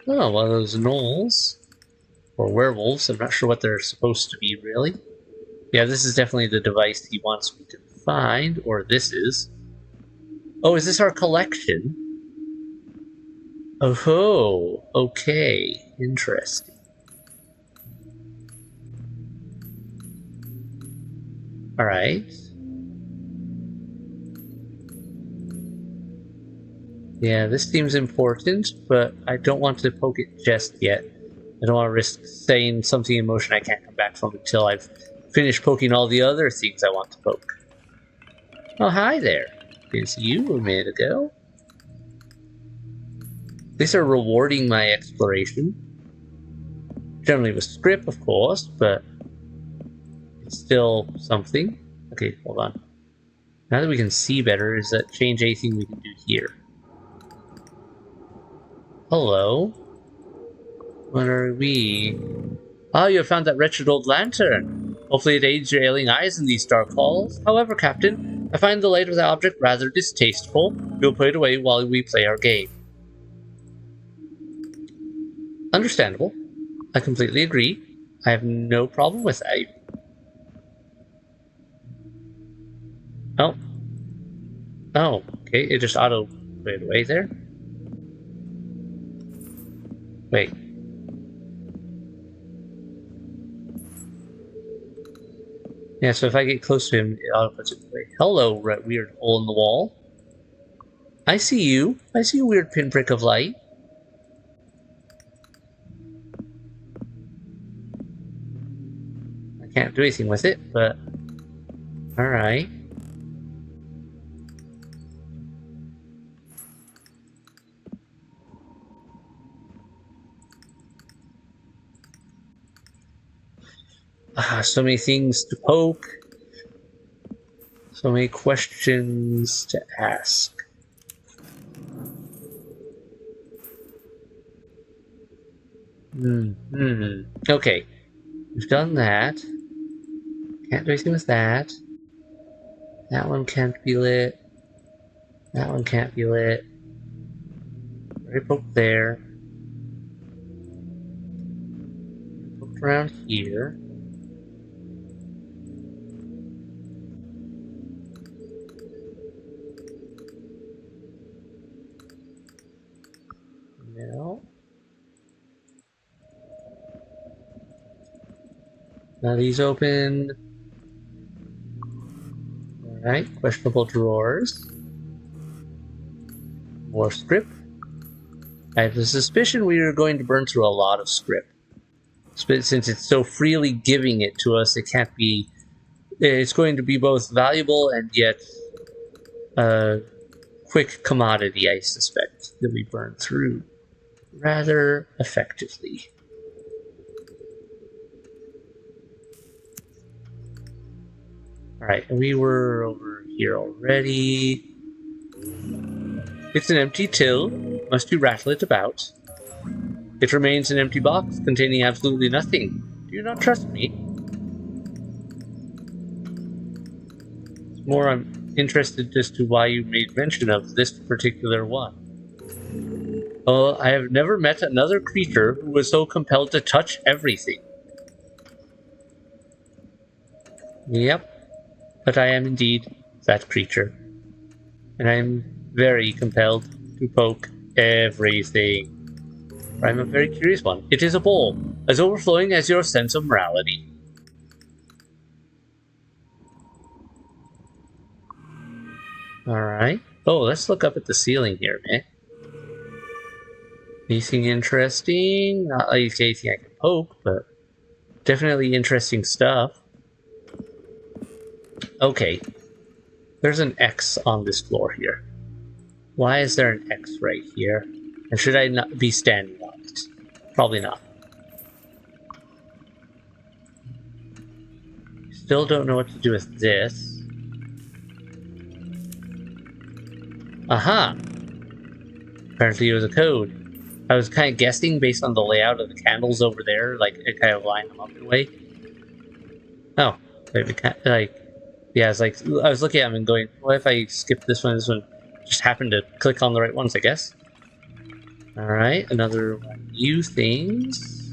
Oh, one of those gnolls. Or werewolves, I'm not sure what they're supposed to be, really. Yeah, this is definitely the device he wants me to find, or this is. Oh, is this our collection? Oh, okay. Interesting. Alright. Yeah, this seems important, but I don't want to poke it just yet. I don't want to risk saying something in motion I can't come back from until I've finished poking all the other things I want to poke. Oh, hi there. It's you a minute ago. These are rewarding my exploration. Generally with script, of course, but it's still something. Okay, hold on. Now that we can see better, does that change anything we can do here? Hello? What are we? Ah, you have found that wretched old lantern. Hopefully it aids your ailing eyes in these dark halls. However, Captain, I find the light of the object rather distasteful. We'll put it away while we play our game. Understandable. I completely agree. I have no problem with that. Oh. Oh, okay, it just auto put it away there. Wait. Yeah, so if I get close to him, it auto puts it away. Hello, weird hole in the wall. I see you. I see a weird pinprick of light. I can't do anything with it, but alright. So many things to poke. So many questions to ask. Okay. We've done that. Can't do anything with that. That one can't be lit. That one can't be lit. Already poked there. Poked around here. No. Now these open. Alright, questionable drawers. More script. I have a suspicion we are going to burn through a lot of script. Since it's so freely giving it to us, it can't be... It's going to be both valuable and yet a quick commodity, I suspect, that we burn through rather effectively. Alright, we were over here already. It's an empty till. Must you rattle it about? It remains an empty box containing absolutely nothing. Do you not trust me? More, I'm interested as to why you made mention of this particular one. Oh, I have never met another creature who was so compelled to touch everything. Yep, but I am indeed that creature. And I am very compelled to poke everything. I'm a very curious one. It is a bowl, as overflowing as your sense of morality. Alright. Oh, let's look up at the ceiling here, man. Anything interesting? Not like anything I can poke, but definitely interesting stuff. Okay. There's an X on this floor here. Why is there an X right here? And should I not be standing on it? Probably not. Still don't know what to do with this. Aha! Apparently it was a code. I was kind of guessing based on the layout of the candles over there, like it kind of lined them up in a way. Oh, like, yeah, it's like I was looking at them and going, what if I skip this one? This one just happened to click on the right ones, I guess. Alright, another one. New things.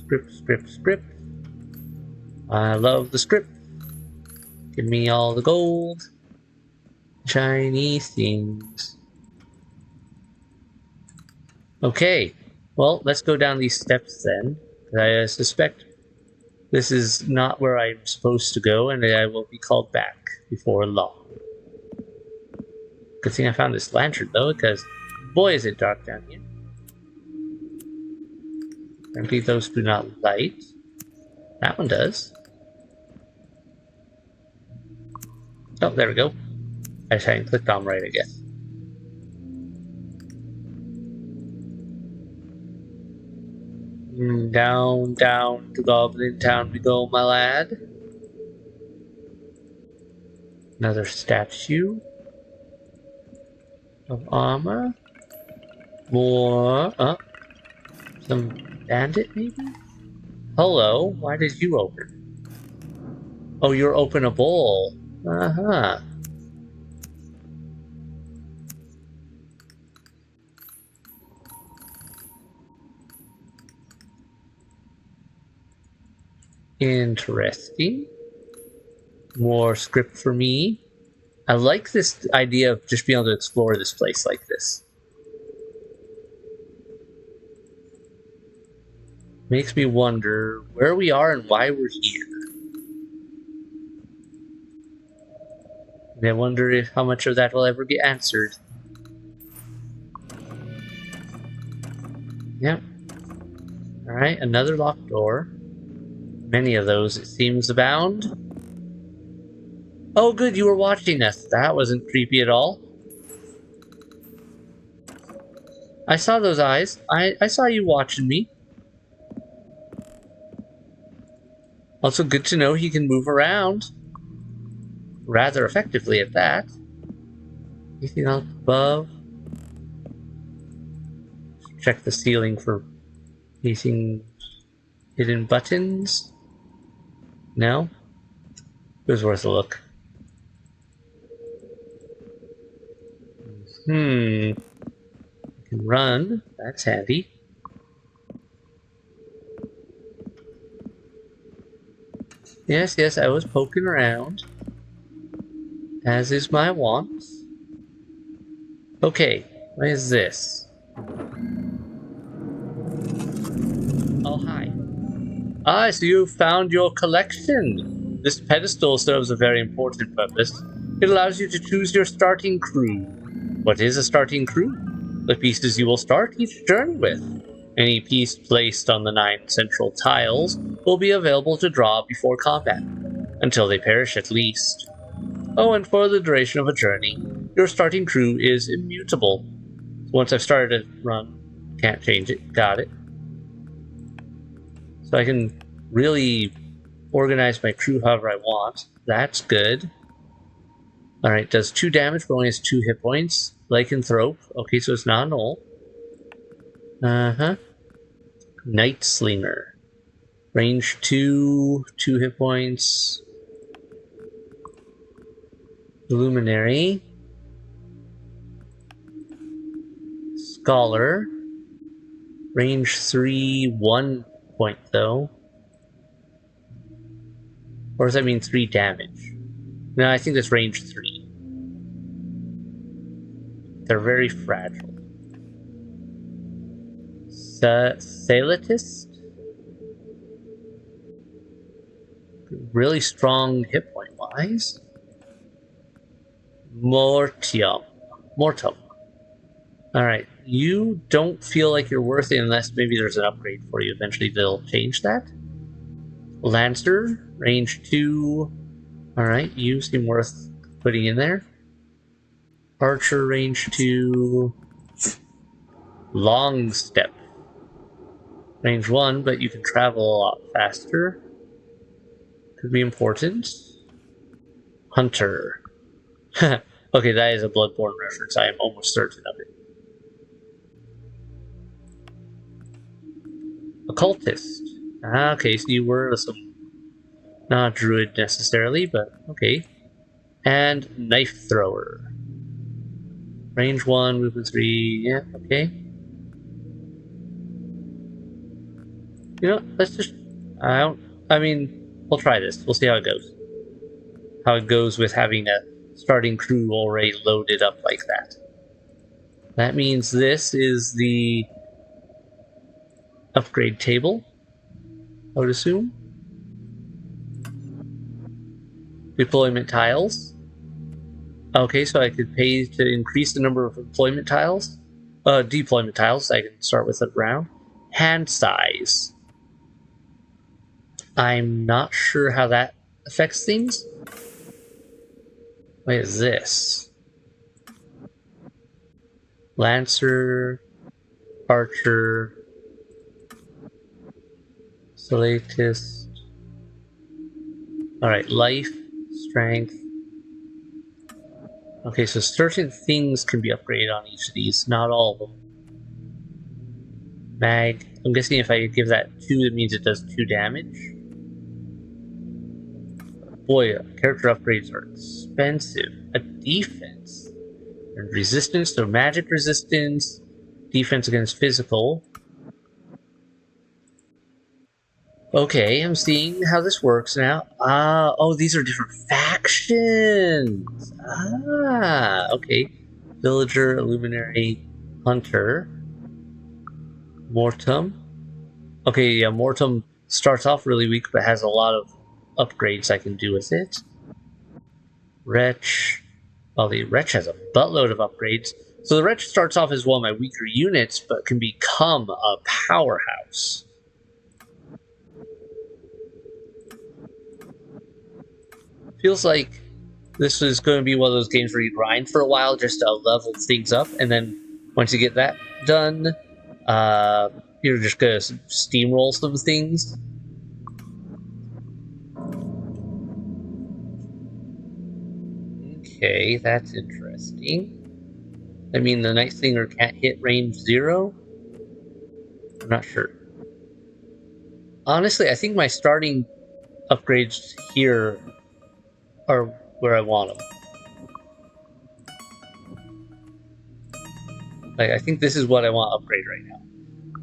Script. I love the script. Give me all the gold. Shiny things. Okay, well, let's go down these steps then. I suspect this is not where I'm supposed to go, and I will be called back before long. Good thing I found this lantern, though, because boy is it dark down here. Apparently those do not light. That one does. Oh, there we go. I just hadn't clicked on right, I guess. Down to Goblin Town we go, my lad. Another statue of armor. More. Some bandit, maybe? Hello, why did you open? Oh, you're openable. Interesting. More script for me. I like this idea of just being able to explore this place like this. Makes me wonder where we are and why we're here. And I wonder if how much of that will ever be answered. Yep. Alright, another locked door. Many of those, it seems, abound. Oh good, you were watching us. That wasn't creepy at all. I saw those eyes. I saw you watching me. Also good to know he can move around. Rather effectively at that. Anything else above? Check the ceiling for anything hidden buttons. No? It was worth a look. I can run. That's handy. Yes, I was poking around. As is my wont. Okay, what is this? Oh, hi. Ah, so you found your collection. This pedestal serves a very important purpose. It allows you to choose your starting crew. What is a starting crew? The pieces you will start each journey with. Any piece placed on the 9 central tiles will be available to draw before combat, until they perish at least. Oh, and for the duration of a journey, your starting crew is immutable. Once I've started a run, can't change it. Got it. So I can really organize my crew however I want. That's good. Alright, does 2 damage, but only has 2 hit points. Lycanthrope. Okay, so it's not null. Night Slinger. Range 2, 2 hit points. Luminary. Scholar. Range 3, 1 point though. Or does that mean 3 damage? No, I think that's range 3. They're very fragile. Salatist? Really strong hit point wise. Mortum. Alright, you don't feel like you're worth it unless maybe there's an upgrade for you. Eventually they'll change that. Lancer, range 2. Alright, you seem worth putting in there. Archer, range 2. Long Step. Range 1, but you can travel a lot faster. Could be important. Hunter. Okay, that is a Bloodborne reference. I am almost certain of it. Occultist. Okay, so you were some... not druid necessarily, but okay. And Knife Thrower. Range 1, movement 3, yeah, okay. You know, let's just... I mean, we'll try this. We'll see how it goes. How it goes with having a starting crew already loaded up like that. That means this is the upgrade table, I would assume. Deployment tiles. Okay, so I could pay to increase the number of deployment tiles. I can start with a round. Hand size. I'm not sure how that affects things. What is this? Lancer, Archer, Salatist. Alright, life, strength. Okay, so certain things can be upgraded on each of these, not all of them. Mag. I'm guessing if I give that 2, it means it does 2 damage. Boy, character upgrades are expensive. A defense. And resistance, so magic resistance. Defense against physical. Okay, I'm seeing how this works now. Oh, these are different factions. Okay. Villager, Illuminary, Hunter. Mortum. Okay, yeah, Mortum starts off really weak, but has a lot of upgrades I can do with it. Wretch. Well, the Wretch has a buttload of upgrades. So the Wretch starts off as one of my weaker units, but can become a powerhouse. Feels like this is going to be one of those games where you grind for a while just to level things up, and then once you get that done, you're just going to steamroll some things. Okay, that's interesting. I mean, the Night Slinger can't hit range 0? I'm not sure. Honestly, I think my starting upgrades here are where I want them. Like, I think this is what I want to upgrade right now.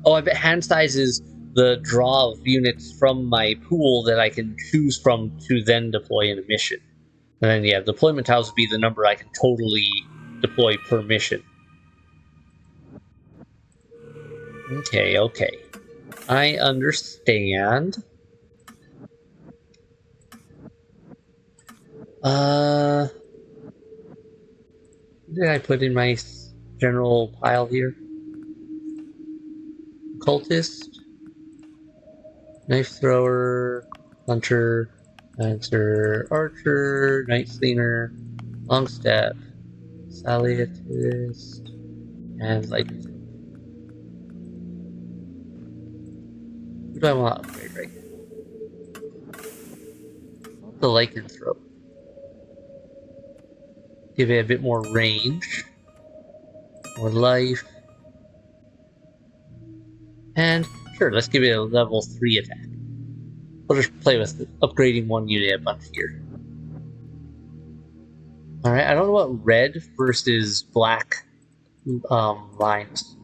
Oh, I bet hand size is the draw of units from my pool that I can choose from to then deploy in a mission. And then, yeah, deployment tiles would be the number I can totally deploy per mission. Okay, okay. I understand. What did I put in my general pile here? Cultist, knife thrower, hunter, dancer, archer, night slinger, longstaff, salliatist, and lycanthrope. Who do I want to upgrade right here? The lycanthrope. Give it a bit more range, more life, and sure, let's give it a level 3 attack. We'll just play with upgrading one unit a bunch here. Alright, I don't know what red versus black lines,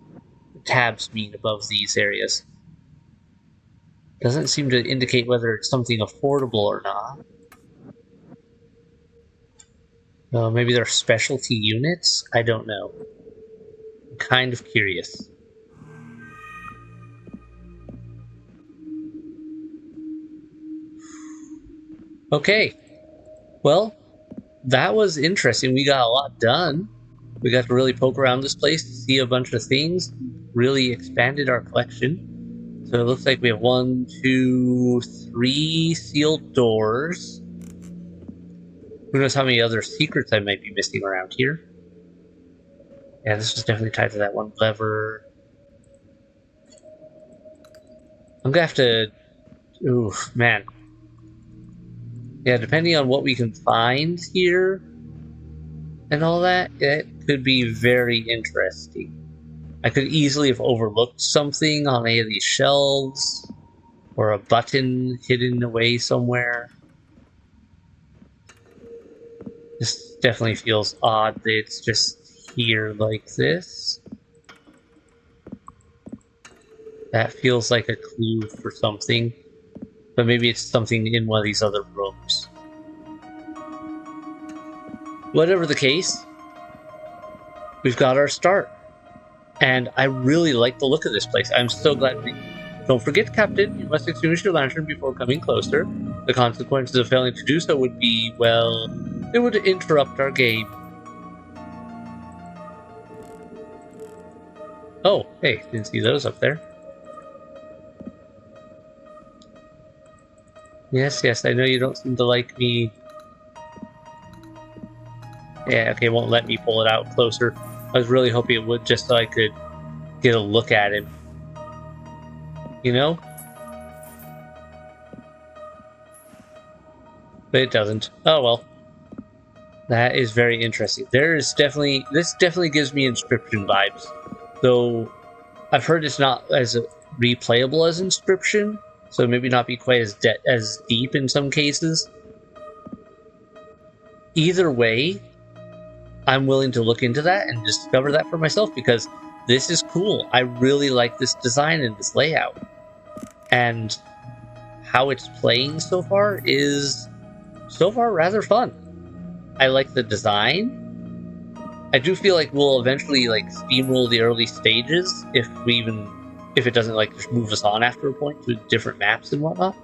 tabs mean above these areas. Doesn't seem to indicate whether it's something affordable or not. Maybe they're specialty units? I don't know. I'm kind of curious. Okay. Well, that was interesting. We got a lot done. We got to really poke around this place, see a bunch of things, really expanded our collection. So it looks like we have 1, 2, 3 sealed doors. Who knows how many other secrets I might be missing around here. Yeah, this was definitely tied to that one lever. I'm gonna have to... Oof, man. Yeah, depending on what we can find here and all that, it could be very interesting. I could easily have overlooked something on any of these shelves, or a button hidden away somewhere. This definitely feels odd that it's just here like this. That feels like a clue for something, but maybe it's something in one of these other rooms. Whatever the case, we've got our start. And I really like the look of this place. I'm so glad we... Don't forget, Captain, you must extinguish your lantern before coming closer. The consequences of failing to do so would be, well, it would interrupt our game. Oh, hey, didn't see those up there. Yes, yes, I know you don't seem to like me. Yeah, okay, it won't let me pull it out closer. I was really hoping it would, just so I could get a look at him. You know? But it doesn't. Oh well. That is very interesting. This definitely gives me Inscryption vibes. Though I've heard it's not as replayable as Inscryption, so maybe not be quite as deep in some cases. Either way, I'm willing to look into that and discover that for myself, because this is cool. I really like this design and this layout. And how it's playing so far is rather fun. I like the design. I do feel like we'll eventually steamroll the early stages if it doesn't just move us on after a point to different maps and whatnot.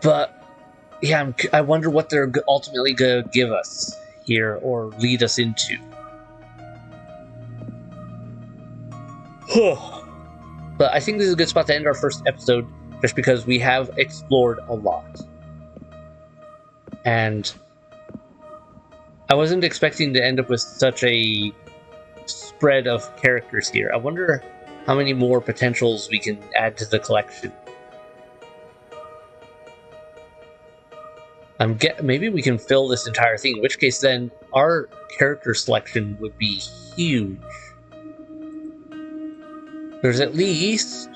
But yeah, I wonder what they're ultimately going to give us here or lead us into. But I think this is a good spot to end our first episode, just because we have explored a lot. And I wasn't expecting to end up with such a spread of characters here. I wonder how many more potentials we can add to the collection. Maybe we can fill this entire thing, in which case then our character selection would be huge. There's at least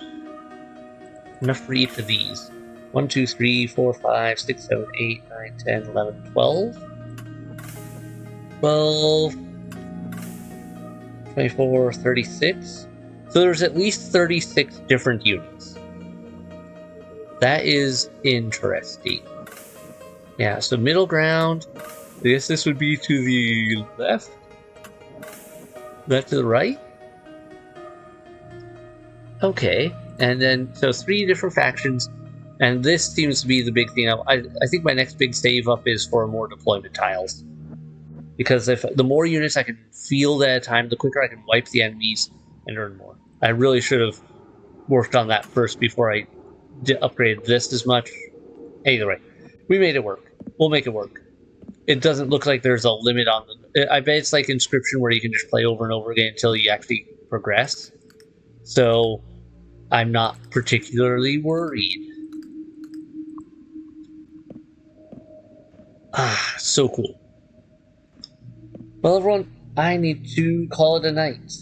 enough for each of these. 1, 2, 3, 4, 5, 6, 7, 8, 9, 10, 11, 12. 12, 24, 36. So there's at least 36 different units. That is interesting. Yeah, so middle ground. I guess this would be to the left? That to the right? Okay, and then, so 3 different factions, and this seems to be the big thing. I think my next big save up is for more deployment tiles. Because if the more units I can field at a time, the quicker I can wipe the enemies and earn more. I really should have worked on that first before I upgraded this as much. Either way, we made it work. We'll make it work. It doesn't look like there's a limit on them. I bet it's like Inscryption where you can just play over and over again until you actually progress. So I'm not particularly worried. So cool. Well, everyone, I need to call it a night.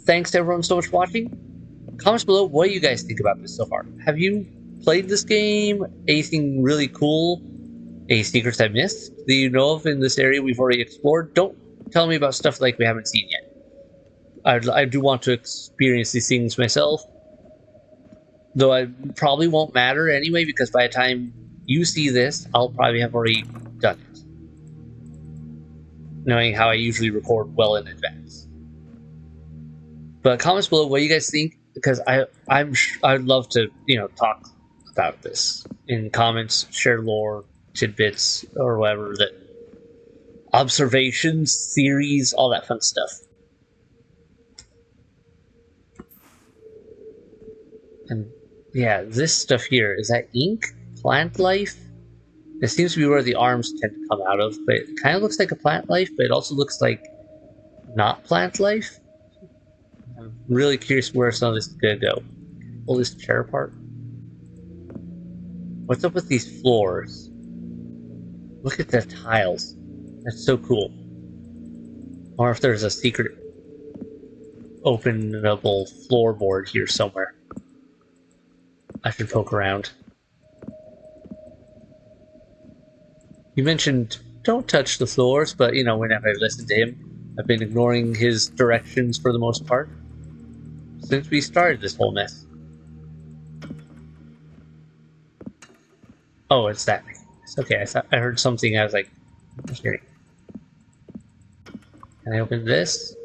Thanks to everyone so much for watching. Comments below, what do you guys think about this so far? Have you played this game? Anything really cool? Any secrets I missed that you know of in this area we've already explored? Don't tell me about stuff like we haven't seen yet. I do want to experience these things myself. Though I probably won't matter anyway, because by the time you see this, I'll probably have already done it. Knowing how I usually record well in advance. But comments below what you guys think, because I'd love to talk about this in comments, share lore, tidbits, or whatever, that observations, theories, all that fun stuff. And yeah, this stuff here, is that ink? Plant life? It seems to be where the arms tend to come out of, but it kind of looks like a plant life, but it also looks like not plant life. I'm really curious where some of this is going to go. Pull this chair apart. What's up with these floors? Look at the tiles. That's so cool. Or if there's a secret openable floorboard here somewhere. I should poke around. You mentioned don't touch the floors, but whenever I listen to him, I've been ignoring his directions for the most part since we started this whole mess. Oh, it's that. It's okay. I heard something. I was like, hearing. Can I open this?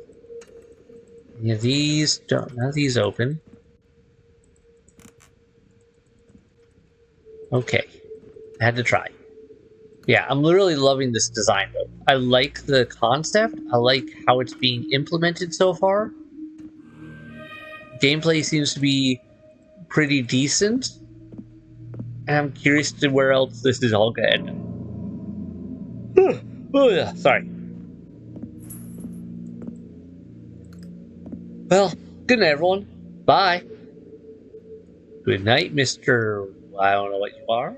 Any of these? None of these open. Okay, I had to try. Yeah, I'm literally loving this design though. I like the concept. I like how it's being implemented so far. Gameplay seems to be pretty decent. And I'm curious to where else this is all going to end up. Oh yeah, sorry. Well, good night everyone. Bye. Good night, Mr. I don't know what you are.